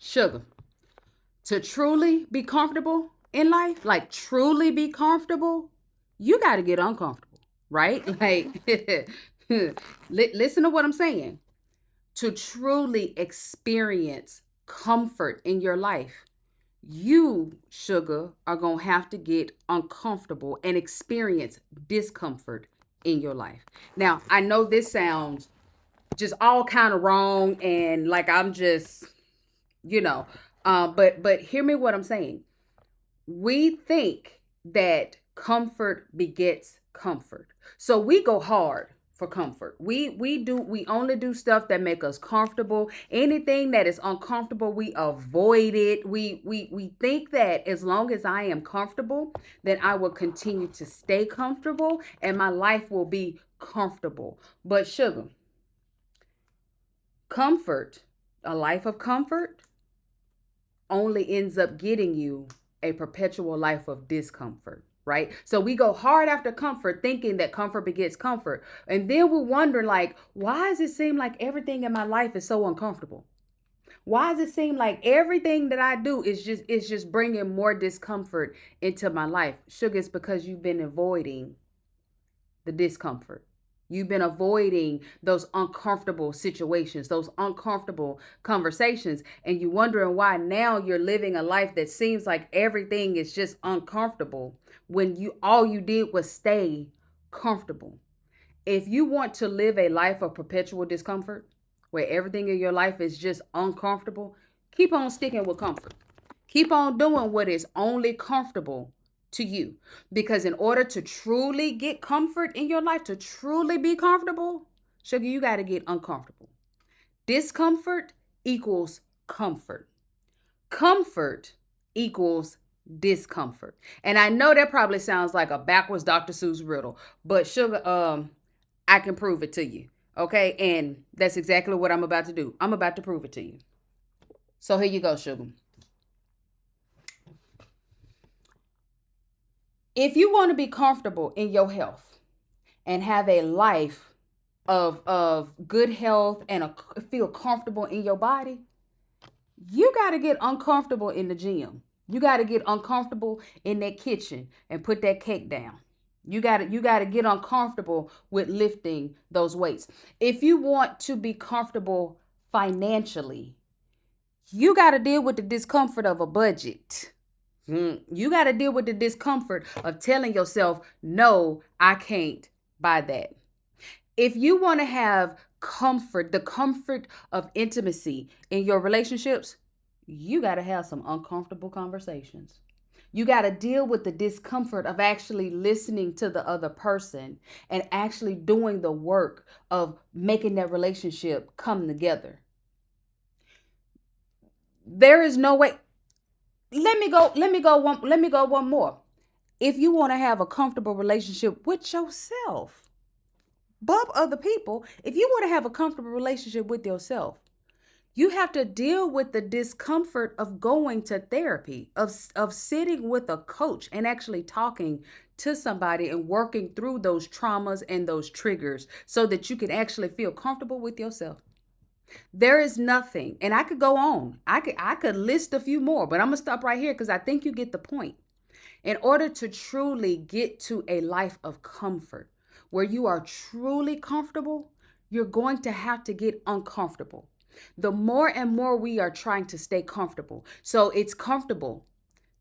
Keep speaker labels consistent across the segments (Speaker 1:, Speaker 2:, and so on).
Speaker 1: Sugar. To truly be comfortable in life, like truly be comfortable, you got to get uncomfortable, right? Like, listen to what I'm saying. To truly experience comfort in your life, you, sugar, are going to have to get uncomfortable and experience discomfort in your life. Now, I know this sounds just all kind of wrong and like I'm just, you know, but hear me what I'm saying. We think that comfort begets comfort. So we go hard for comfort. We only do stuff that make us comfortable. Anything that is uncomfortable, we avoid it. We think that as long as I am comfortable, then I will continue to stay comfortable and my life will be comfortable. But sugar, comfort, a life of comfort only ends up getting you a perpetual life of discomfort, right? So we go hard after comfort thinking that comfort begets comfort. And then we wonder like, why does it seem like everything in my life is so uncomfortable? Why does it seem like everything that I do is just bringing more discomfort into my life? Sugar, it's because you've been avoiding the discomfort. You've been avoiding those uncomfortable situations, those uncomfortable conversations, and you're wondering why now you're living a life that seems like everything is just uncomfortable when you all you did was stay comfortable. If you want to live a life of perpetual discomfort, where everything in your life is just uncomfortable, keep on sticking with comfort. Keep on doing what is only comfortable to you. Because in order to truly get comfort in your life, to truly be comfortable, sugar, you got to get uncomfortable. Discomfort equals comfort. Comfort equals discomfort. And I know that probably sounds like a backwards Dr. Seuss riddle, but sugar, I can prove it to you. Okay. And that's exactly what I'm about to do. I'm about to prove it to you. So here you go, sugar. If you want to be comfortable in your health and have a life of good health and feel comfortable in your body, you got to get uncomfortable in the gym. You got to get uncomfortable in that kitchen and put that cake down. You got to get uncomfortable with lifting those weights. If you want to be comfortable financially, you got to deal with the discomfort of a budget. You got to deal with the discomfort of telling yourself, no, I can't buy that. If you want to have comfort, the comfort of intimacy in your relationships, you got to have some uncomfortable conversations. You got to deal with the discomfort of actually listening to the other person and actually doing the work of making that relationship come together. There is no way. Let me go one more. If you want to have a comfortable relationship with yourself, above other people, if you want to have a comfortable relationship with yourself, you have to deal with the discomfort of going to therapy, of sitting with a coach and actually talking to somebody and working through those traumas and those triggers so that you can actually feel comfortable with yourself. There is nothing, and I could go on. I could list a few more, but I'm gonna stop right here because I think you get the point. In order to truly get to a life of comfort where you are truly comfortable, you're going to have to get uncomfortable. The more and more we are trying to stay comfortable. So it's comfortable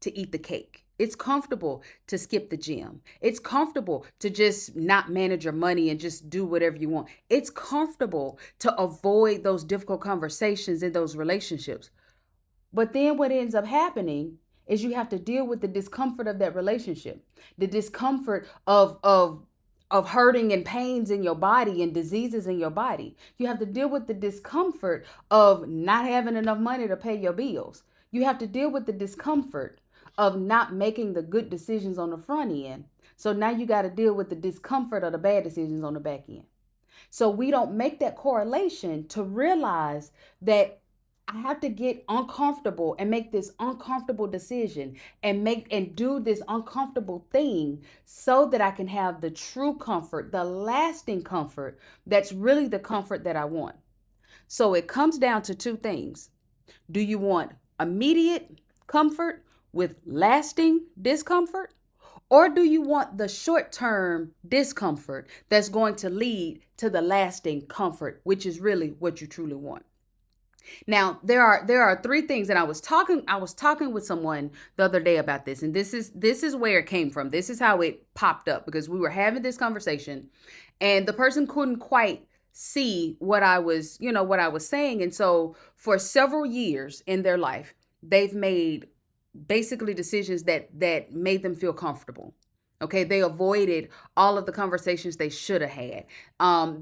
Speaker 1: to eat the cake. It's comfortable to skip the gym. It's comfortable to just not manage your money and just do whatever you want. It's comfortable to avoid those difficult conversations in those relationships. But then what ends up happening is you have to deal with the discomfort of that relationship, the discomfort of hurting and pains in your body and diseases in your body. You have to deal with the discomfort of not having enough money to pay your bills. You have to deal with the discomfort of not making the good decisions on the front end. So now you got to deal with the discomfort of the bad decisions on the back end. So we don't make that correlation to realize that I have to get uncomfortable and make this uncomfortable decision and make and do this uncomfortable thing so that I can have the true comfort, the lasting comfort that's really the comfort that I want. So it comes down to two things. Do you want immediate comfort with lasting discomfort? Or do you want the short term discomfort that's going to lead to the lasting comfort, which is really what you truly want? Now, there are three things, and I was talking with someone the other day about this, and this is where it came from. This is how it popped up because we were having this conversation, and the person couldn't quite see what I was saying, and so for several years in their life, they've made basically decisions that made them feel comfortable. Okay, they avoided all of the conversations they should have had.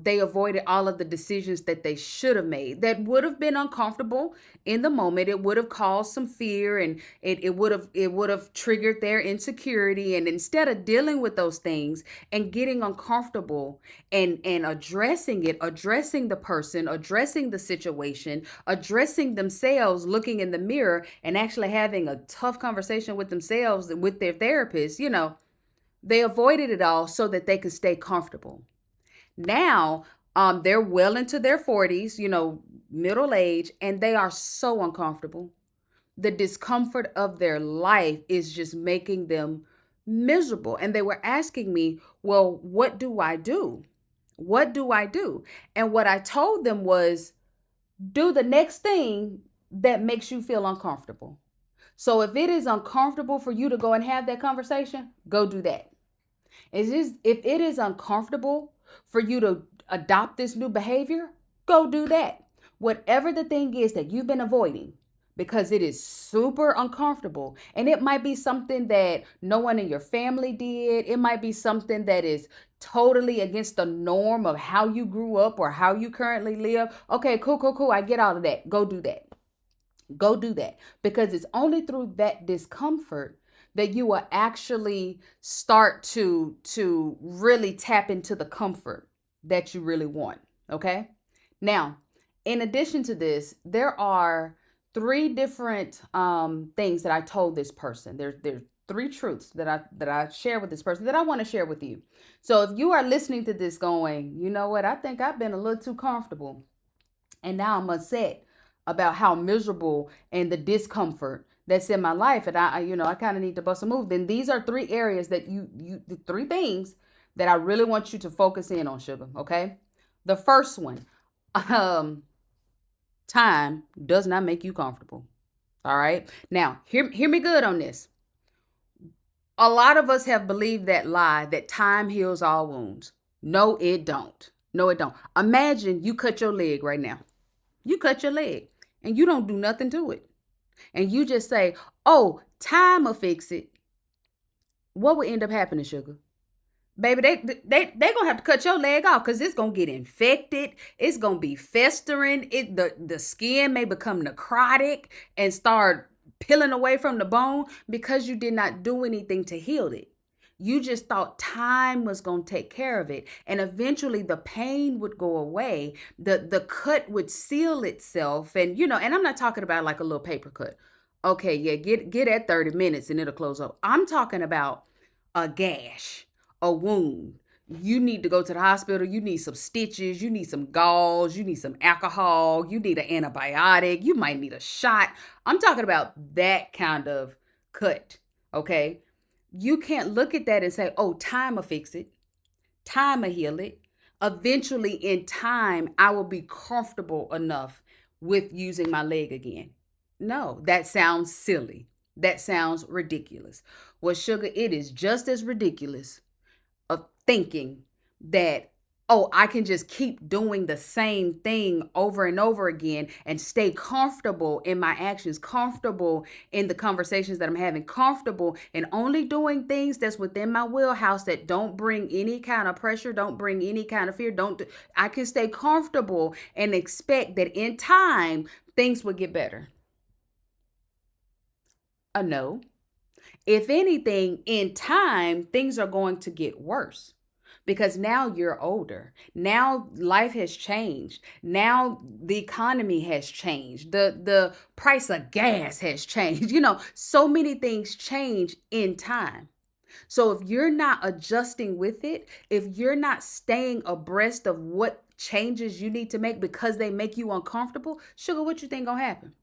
Speaker 1: They avoided all of the decisions that they should have made that would have been uncomfortable in the moment. It would have caused some fear, and it would have triggered their insecurity. And instead of dealing with those things and getting uncomfortable and addressing it, addressing the person, addressing the situation, addressing themselves, looking in the mirror and actually having a tough conversation with themselves, with their therapist, they avoided it all so that they could stay comfortable. Now, they're well into their 40s, middle age, and they are so uncomfortable. The discomfort of their life is just making them miserable. And they were asking me, well, what do I do? What do I do? And what I told them was, do the next thing that makes you feel uncomfortable. So if it is uncomfortable for you to go and have that conversation, go do that. If it is uncomfortable for you to adopt this new behavior, go do that. Whatever the thing is that you've been avoiding, because it is super uncomfortable. And it might be something that no one in your family did. It might be something that is totally against the norm of how you grew up or how you currently live. Okay, cool, cool, cool. I get all of that. Go do that. Go do that, because it's only through that discomfort that you will actually start to really tap into the comfort that you really want. Okay? Now, in addition to this, there are three different things that I told this person. There's three truths that I share with this person that I want to share with you. So if you are listening to this going, you know what, I think I've been a little too comfortable, and now I'm upset about how miserable and the discomfort that's in my life, and I kind of need to bust a move. Then these are three areas that the three things that I really want you to focus in on, sugar. Okay, the first one, um, time does not make you comfortable. All right, now hear me good on this. A lot of us have believed that lie that time heals all wounds. No, it don't. No, it don't. Imagine you cut your leg right now. You cut your leg and you don't do nothing to it. And you just say, oh, time will fix it. What would end up happening, sugar? Baby, they gonna have to cut your leg off because it's gonna get infected. It's gonna be festering. The skin may become necrotic and start peeling away from the bone because you did not do anything to heal it. You just thought time was going to take care of it. And eventually the pain would go away. The cut would seal itself. And I'm not talking about like a little paper cut. Okay, yeah, get at 30 minutes and it'll close up. I'm talking about a gash, a wound. You need to go to the hospital. You need some stitches. You need some gauze. You need some alcohol. You need an antibiotic. You might need a shot. I'm talking about that kind of cut. Okay. You can't look at that and say, oh, time will fix it. Time will heal it. Eventually, in time, I will be comfortable enough with using my leg again. No, that sounds silly. That sounds ridiculous. Well, sugar, it is just as ridiculous of thinking that, oh, I can just keep doing the same thing over and over again and stay comfortable in my actions, comfortable in the conversations that I'm having, comfortable in only doing things that's within my wheelhouse that don't bring any kind of pressure, don't bring any kind of fear. I can stay comfortable and expect that in time things will get better. No. If anything, in time, things are going to get worse because now you're older. Now life has changed. Now the economy has changed. The price of gas has changed. So many things change in time. So if you're not adjusting with it, if you're not staying abreast of what changes you need to make because they make you uncomfortable, sugar, what you think gonna happen?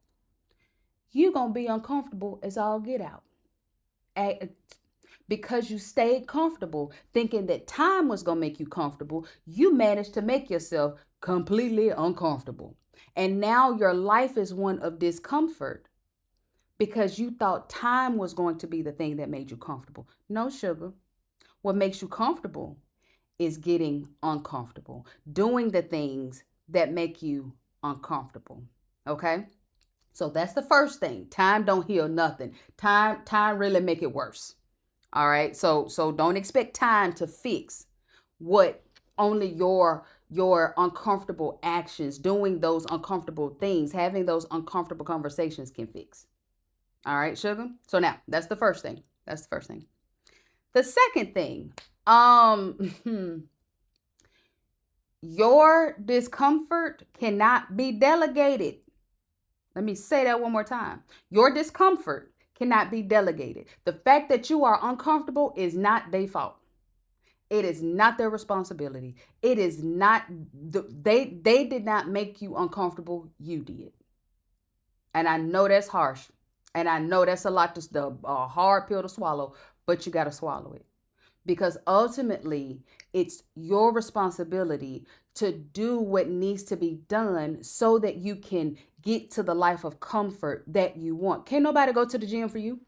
Speaker 1: you're going to be uncomfortable as all get out. Because you stayed comfortable thinking that time was going to make you comfortable, you managed to make yourself completely uncomfortable. And now your life is one of discomfort because you thought time was going to be the thing that made you comfortable. No, sugar. What makes you comfortable is getting uncomfortable, doing the things that make you uncomfortable. Okay? So that's the first thing. Time don't heal nothing. Time really make it worse. All right? So don't expect time to fix what only your uncomfortable actions, doing those uncomfortable things, having those uncomfortable conversations can fix. All right, sugar? So now, that's the first thing. That's the first thing. The second thing, your discomfort cannot be delegated. Let me say that one more time. Your discomfort cannot be delegated. The fact that you are uncomfortable is not their fault. It is not their responsibility. It is not, they did not make you uncomfortable. You did. And I know that's harsh. And I know that's a hard pill to swallow, but you got to swallow it. Because ultimately, it's your responsibility to do what needs to be done so that you can get to the life of comfort that you want. Can't nobody go to the gym for you.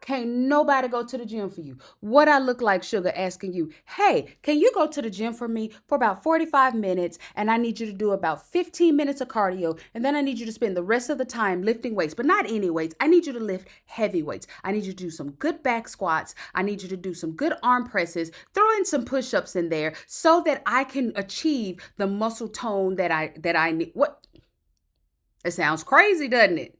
Speaker 1: Can't nobody go to the gym for you. What I look like, sugar, asking you, hey, can you go to the gym for me for about 45 minutes? And I need you to do about 15 minutes of cardio. And then I need you to spend the rest of the time lifting weights, but not any weights. I need you to lift heavy weights. I need you to do some good back squats. I need you to do some good arm presses. Throw in some push-ups in there so that I can achieve the muscle tone that I need. What? It sounds crazy, doesn't it?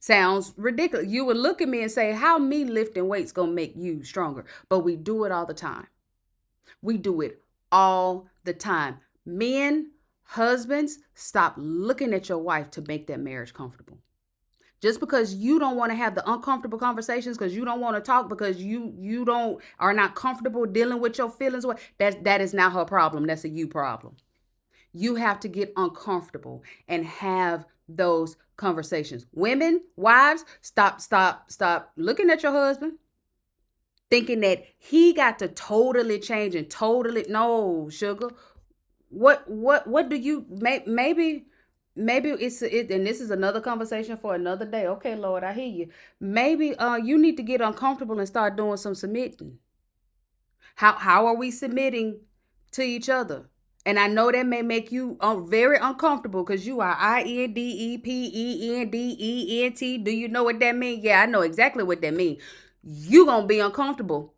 Speaker 1: Sounds ridiculous. You would look at me and say, how me lifting weights gonna make you stronger? But we do it all the time. We do it all the time. Men, husbands, stop looking at your wife to make that marriage comfortable. Just because you don't want to have the uncomfortable conversations, because you don't want to talk, because you don't are not comfortable dealing with your feelings, that is not her problem. That's a you problem. You have to get uncomfortable and have those conversations. Women, wives, stop looking at your husband thinking that he got to totally change and totally no, sugar. What do you maybe it's it, and this is another conversation for another day. Okay, Lord, I hear you. Maybe you need to get uncomfortable and start doing some submitting. How are we submitting to each other? And I know that may make you very uncomfortable because you are INDEPENDENT. Do you know what that means? Yeah, I know exactly what that means. You're going to be uncomfortable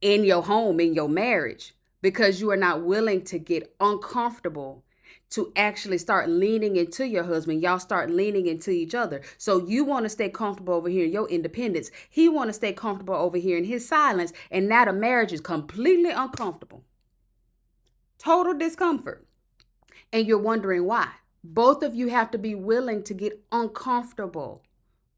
Speaker 1: in your home, in your marriage, because you are not willing to get uncomfortable to actually start leaning into your husband. Y'all start leaning into each other. So you want to stay comfortable over here in your independence. He want to stay comfortable over here in his silence. And now the marriage is completely uncomfortable. Total discomfort. And you're wondering why. Both of you have to be willing to get uncomfortable.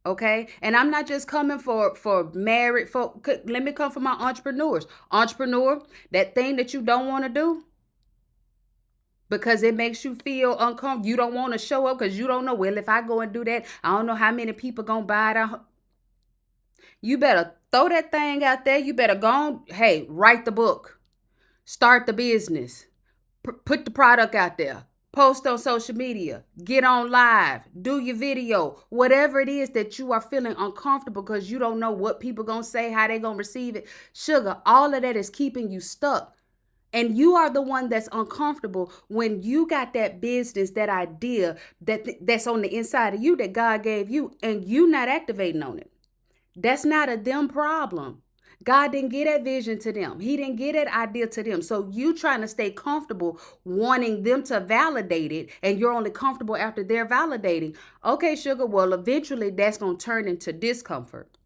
Speaker 1: Okay? And I'm not just coming for married folk. Let me come for my entrepreneurs. Entrepreneur, that thing that you don't want to do because it makes you feel uncomfortable. You don't want to show up because you don't know, well, if I go and do that, I don't know how many people going to buy it. You better throw that thing out there. You better go on, hey, write the book. Start the business. Put the product out there. Post on social media. Get on live. Do your video. Whatever it is that you are feeling uncomfortable because you don't know what people going to say, how they going to receive it. Sugar, all of that is keeping you stuck. And you are the one that's uncomfortable when you got that business, that idea that's on the inside of you that God gave you and you not activating on it. That's not a them problem. God didn't get that vision to them. He didn't get that idea to them. So you trying to stay comfortable wanting them to validate it and you're only comfortable after they're validating. Okay, sugar, well, eventually that's going to turn into discomfort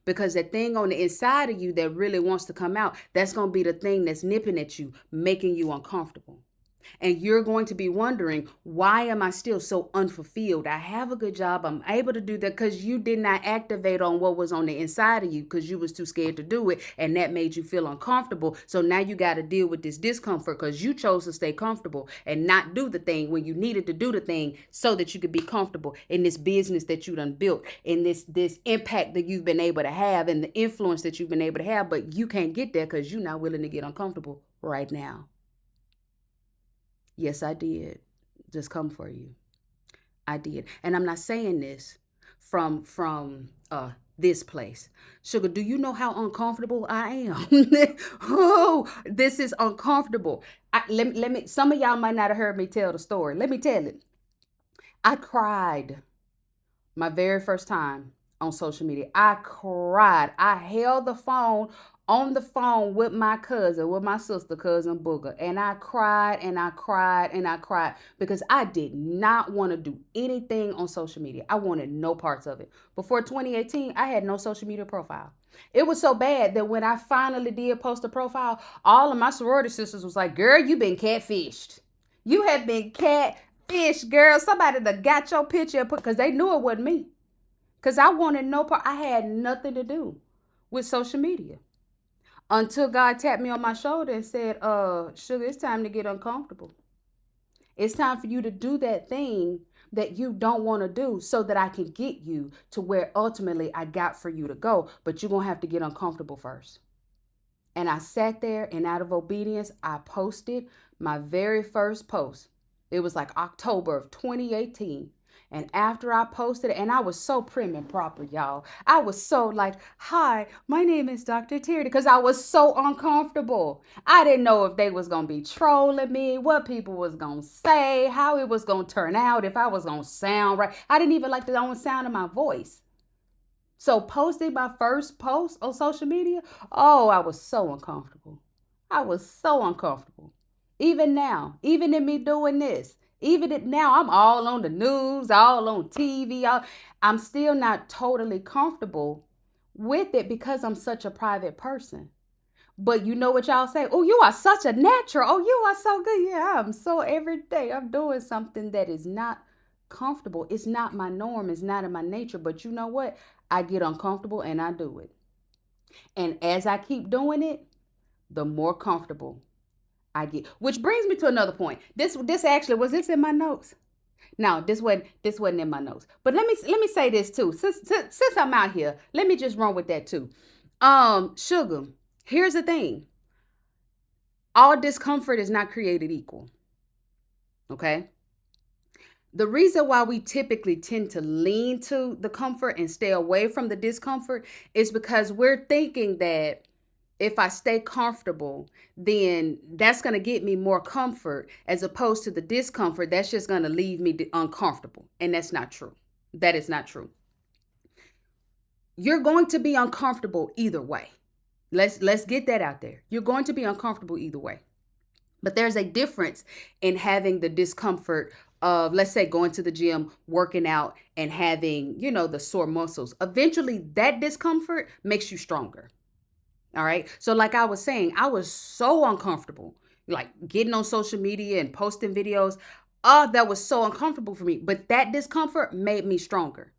Speaker 1: because that thing on the inside of you that really wants to come out, that's going to be the thing that's nipping at you, making you uncomfortable. And you're going to be wondering, why am I still so unfulfilled? I have a good job. I'm able to do that because you did not activate on what was on the inside of you because you was too scared to do it. And that made you feel uncomfortable. So now you got to deal with this discomfort because you chose to stay comfortable and not do the thing when you needed to do the thing so that you could be comfortable in this business that you done built, in this impact that you've been able to have and the influence that you've been able to have. But you can't get there because you're not willing to get uncomfortable right now. Yes, I did. Just come for you. I did. And I'm not saying this from this place. Sugar, do you know how uncomfortable I am? Oh, this is uncomfortable. Let me some of y'all might not have heard me tell the story. Let me tell it. I cried my very first time on social media. I cried. I held the phone on the phone with my cousin, with my sister, cousin Booger, and I cried and I cried and I cried because I did not want to do anything on social media. I wanted no parts of it. Before 2018, I had no social media profile. It was so bad that when I finally did post a profile, all of my sorority sisters was like, "Girl, you been catfished. You have been catfished, girl. Somebody that got your picture and put," because they knew it wasn't me. Because I wanted no part. I had nothing to do with social media until God tapped me on my shoulder and said, Sugar, it's time to get uncomfortable. It's time for you to do that thing that you don't want to do so that I can get you to where ultimately I got for you to go. But you're going to have to get uncomfortable first. And I sat there and out of obedience, I posted my very first post. It was like October of 2018. And after I posted it, and I was so prim and proper, y'all. I was so like, "Hi, my name is Dr. Terry," because I was so uncomfortable. I didn't know if they was going to be trolling me, what people was going to say, how it was going to turn out, if I was going to sound right. I didn't even like the own sound of my voice. So posting my first post on social media, oh, I was so uncomfortable. I was so uncomfortable. Even now, even in me doing this, now I'm all on the news, all on TV. I'm still not totally comfortable with it because I'm such a private person. But you know what y'all say? "Oh, you are such a natural. Oh, you are so good." Yeah, I'm so every day I'm doing something that is not comfortable. It's not my norm. It's not in my nature. But you know what? I get uncomfortable and I do it. And as I keep doing it, the more comfortable I get. Which brings me to another point. This actually was this in my notes? No, this wasn't in my notes. But let me say this too. Since I'm out here, let me just run with that too. Sugar, here's the thing. All discomfort is not created equal. Okay? The reason why we typically tend to lean to the comfort and stay away from the discomfort is because we're thinking that if I stay comfortable, then that's going to get me more comfort as opposed to the discomfort that's just going to leave me uncomfortable. And that's not true. That is not true. You're going to be uncomfortable either way. Let's get that out there. You're going to be uncomfortable either way. But there's a difference in having the discomfort of, let's say, going to the gym, working out, and having, the sore muscles. Eventually, that discomfort makes you stronger. All right. So like I was saying, I was so uncomfortable, like getting on social media and posting videos. Oh, that was so uncomfortable for me. But that discomfort made me stronger.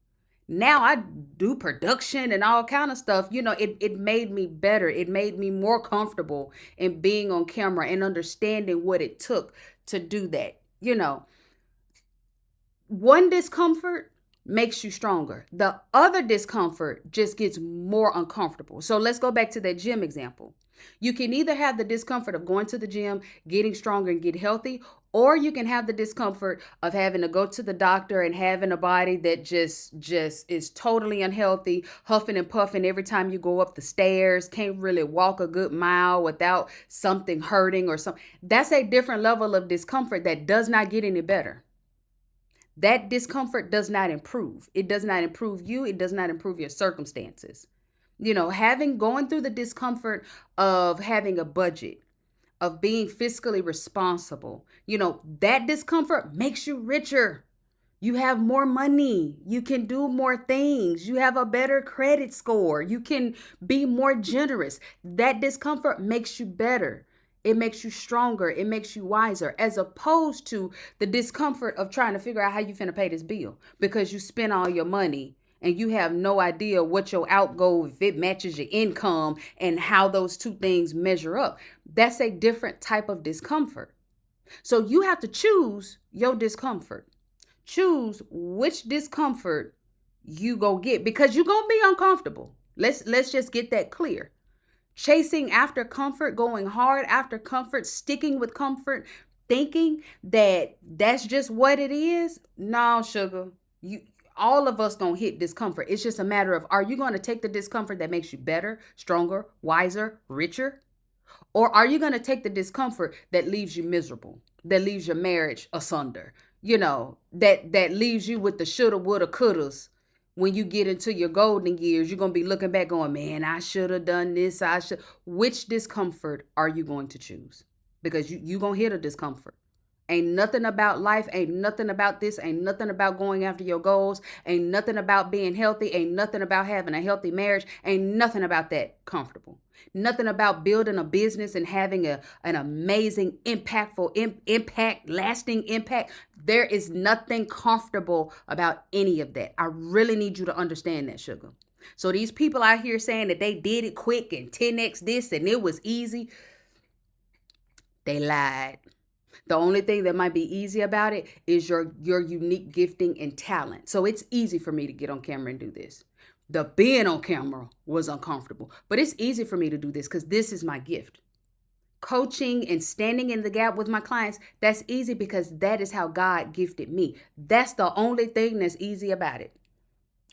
Speaker 1: Now I do production and all kind of stuff. It made me better. It made me more comfortable in being on camera and understanding what it took to do that. One discomfort makes you stronger. The other discomfort just gets more uncomfortable. So let's go back to that gym example. You can either have the discomfort of going to the gym, getting stronger and get healthy, or you can have the discomfort of having to go to the doctor and having a body that just is totally unhealthy, huffing and puffing every time you go up the stairs, can't really walk a good mile without something hurting or something. That's a different level of discomfort that does not get any better. That discomfort does not improve. It does not improve you. It does not improve your circumstances. Going through the discomfort of having a budget, of being fiscally responsible, that discomfort makes you richer. You have more money. You can do more things. You have a better credit score. You can be more generous. That discomfort makes you better. It makes you stronger. It makes you wiser, as opposed to the discomfort of trying to figure out how you finna pay this bill because you spent all your money and you have no idea what your outgo, if it matches your income, and how those two things measure up. That's a different type of discomfort. So you have to choose your discomfort. Choose which discomfort you go get, because you're going to be uncomfortable. Let's just get that clear. Chasing after comfort, going hard after comfort, sticking with comfort, thinking that that's just what it is. No, sugar. All of us gonna hit discomfort. It's just a matter of, are you gonna take the discomfort that makes you better, stronger, wiser, richer? Or are you gonna take the discomfort that leaves you miserable, that leaves your marriage asunder, that leaves you with the shoulda, woulda, couldas? When you get into your golden years, you're going to be looking back going, man, I should have done this. Which discomfort are you going to choose? Because you're going to hit a discomfort. Ain't nothing about life. Ain't nothing about this. Ain't nothing about going after your goals. Ain't nothing about being healthy. Ain't nothing about having a healthy marriage. Ain't nothing about that comfortable. Nothing about building a business and having an amazing, impactful impact, lasting impact. There is nothing comfortable about any of that. I really need you to understand that, sugar. So these people out here saying that they did it quick and 10x this and it was easy, they lied. The only thing that might be easy about it is your unique gifting and talent. So it's easy for me to get on camera and do this. The being on camera was uncomfortable, but it's easy for me to do this because this is my gift. Coaching and standing in the gap with my clients, that's easy because that is how God gifted me. That's the only thing that's easy about it.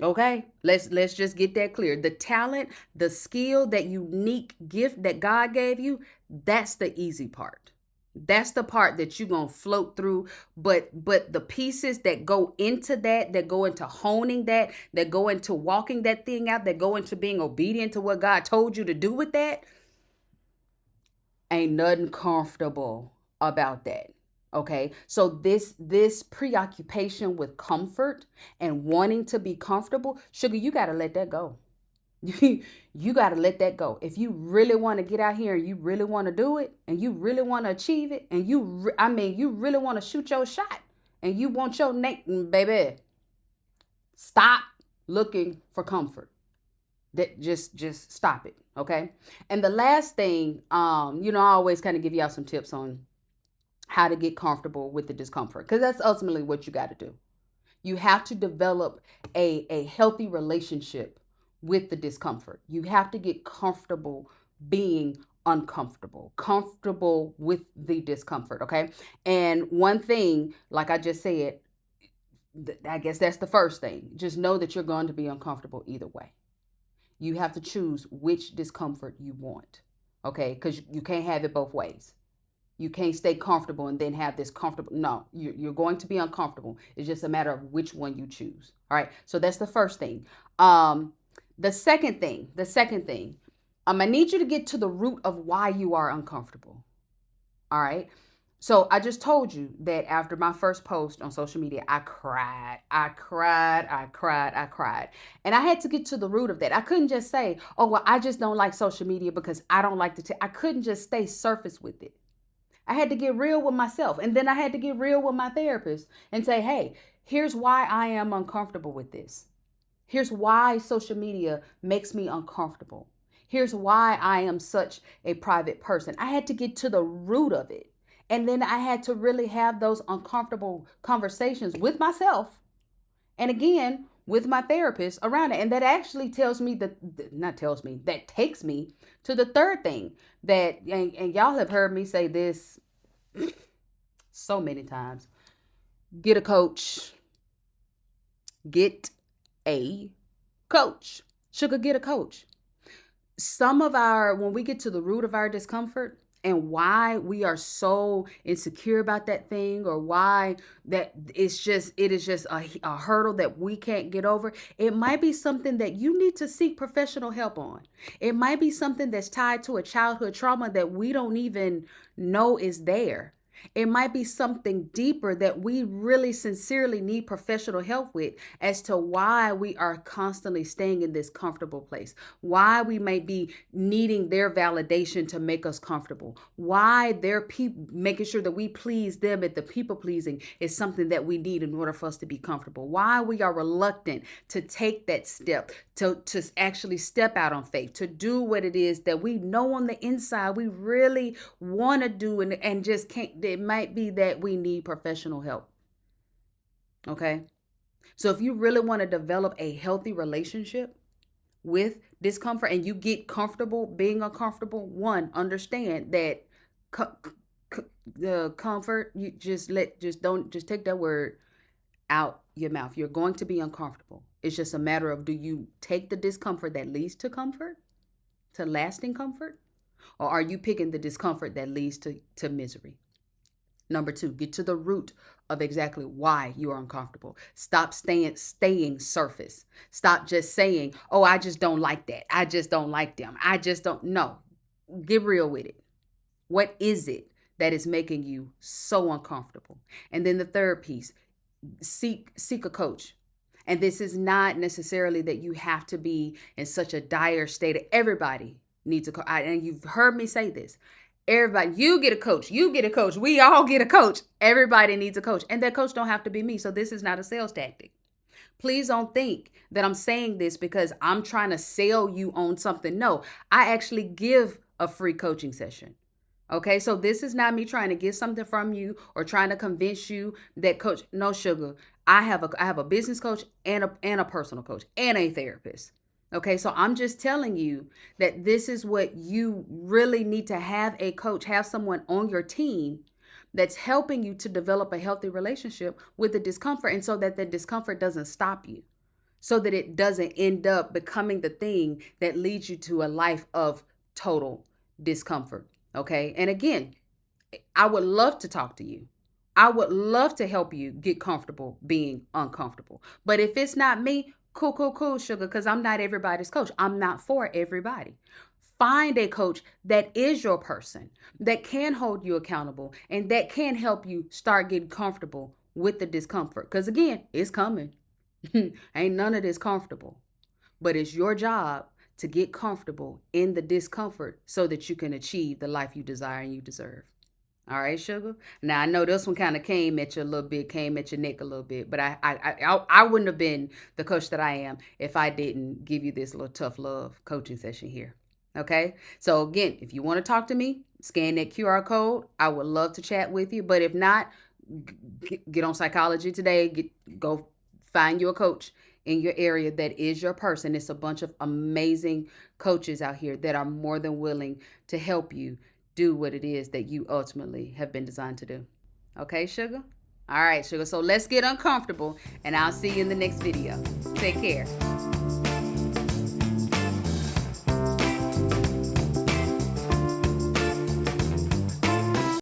Speaker 1: Okay, let's just get that clear. The talent, the skill, that unique gift that God gave you, that's the easy part. That's the part that you're going to float through. But the pieces that go into that go into honing that go into walking that thing out, that go into being obedient to what God told you to do with that, ain't nothing comfortable about that. Okay, so this preoccupation with comfort and wanting to be comfortable, sugar, you got to let that go. You got to let that go. If you really want to get out here and you really want to do it and you really want to achieve it and you really want to shoot your shot and you want your neck, baby, stop looking for comfort. That just stop it. Okay. And the last thing, I always kind of give y'all some tips on how to get comfortable with the discomfort, because that's ultimately what you got to do. You have to develop a healthy relationship with the discomfort. You have to get comfortable being uncomfortable, comfortable with the discomfort. Okay. And one thing, like I just said, I guess that's the first thing. Just know that you're going to be uncomfortable either way. You have to choose which discomfort you want. Okay. Because you can't have it both ways. You can't stay comfortable and then have this comfortable. No, you're going to be uncomfortable. It's just a matter of which one you choose. All right. So that's the first thing. The second thing, I need you to get to the root of why you are uncomfortable. All right. So I just told you that after my first post on social media, I cried. And I had to get to the root of that. I couldn't just say, oh, well, I just don't like social media because I don't like I couldn't just stay surface with it. I had to get real with myself. And then I had to get real with my therapist and say, hey, here's why I am uncomfortable with this. Here's why social media makes me uncomfortable. Here's why I am such a private person. I had to get to the root of it. And then I had to really have those uncomfortable conversations with myself. And again, with my therapist around it. And that actually tells me that takes me to the third thing that, and y'all have heard me say this so many times. Get a coach. Get a coach. Sugar, get a coach. When we get to the root of our discomfort and why we are so insecure about that thing, or why it is just a hurdle that we can't get over, it might be something that you need to seek professional help on. It might be something that's tied to a childhood trauma that we don't even know is there. It might be something deeper that we really sincerely need professional help with as to why we are constantly staying in this comfortable place, why we might be needing their validation to make us comfortable, why their people making sure that we please them at the people pleasing is something that we need in order for us to be comfortable, why we are reluctant to take that step, to actually step out on faith, to do what it is that we know on the inside we really want to do and just can't. It might be that we need professional help. Okay. So if you really want to develop a healthy relationship with discomfort and you get comfortable being uncomfortable, one, understand that the comfort, you just take that word out your mouth. You're going to be uncomfortable. It's just a matter of, do you take the discomfort that leads to comfort, to lasting comfort, or are you picking the discomfort that leads to misery? Number two, get to the root of exactly why you are uncomfortable. Stop staying surface. Stop just saying, oh, I just don't like that. I just don't like them. I just don't know. Get real with it. What is it that is making you so uncomfortable? And then the third piece, seek a coach. And this is not necessarily that you have to be in such a dire state. Everybody needs a coach. And you've heard me say this. Everybody, you get a coach, we all get a coach. Everybody needs a coach, and that coach don't have to be me. So this is not a sales tactic. Please don't think that I'm saying this because I'm trying to sell you on something. No, I actually give a free coaching session. Okay, so this is not me trying to get something from you or trying to convince you that coach. No, sugar. I have a business coach and a personal coach and a therapist. Okay, so I'm just telling you that this is what you really need to have: a coach, have someone on your team that's helping you to develop a healthy relationship with the discomfort, and so that the discomfort doesn't stop you, so that it doesn't end up becoming the thing that leads you to a life of total discomfort. Okay, and again, I would love to talk to you. I would love to help you get comfortable being uncomfortable. But if it's not me, cool, sugar, because I'm not everybody's coach. I'm not for everybody. Find a coach that is your person, that can hold you accountable, and that can help you start getting comfortable with the discomfort. Because again, it's coming. Ain't none of this comfortable. But it's your job to get comfortable in the discomfort so that you can achieve the life you desire and you deserve. All right, sugar. Now I know this one kind of came at you a little bit, came at your neck a little bit, but I wouldn't have been the coach that I am if I didn't give you this little tough love coaching session here. Okay. So again, if you want to talk to me, scan that QR code. I would love to chat with you. But if not, get on Psychology Today. Go find you a coach in your area that is your person. It's a bunch of amazing coaches out here that are more than willing to help you do what it is that you ultimately have been designed to do. Okay, sugar? All right, sugar. So let's get uncomfortable, and I'll see you in the next video. Take care.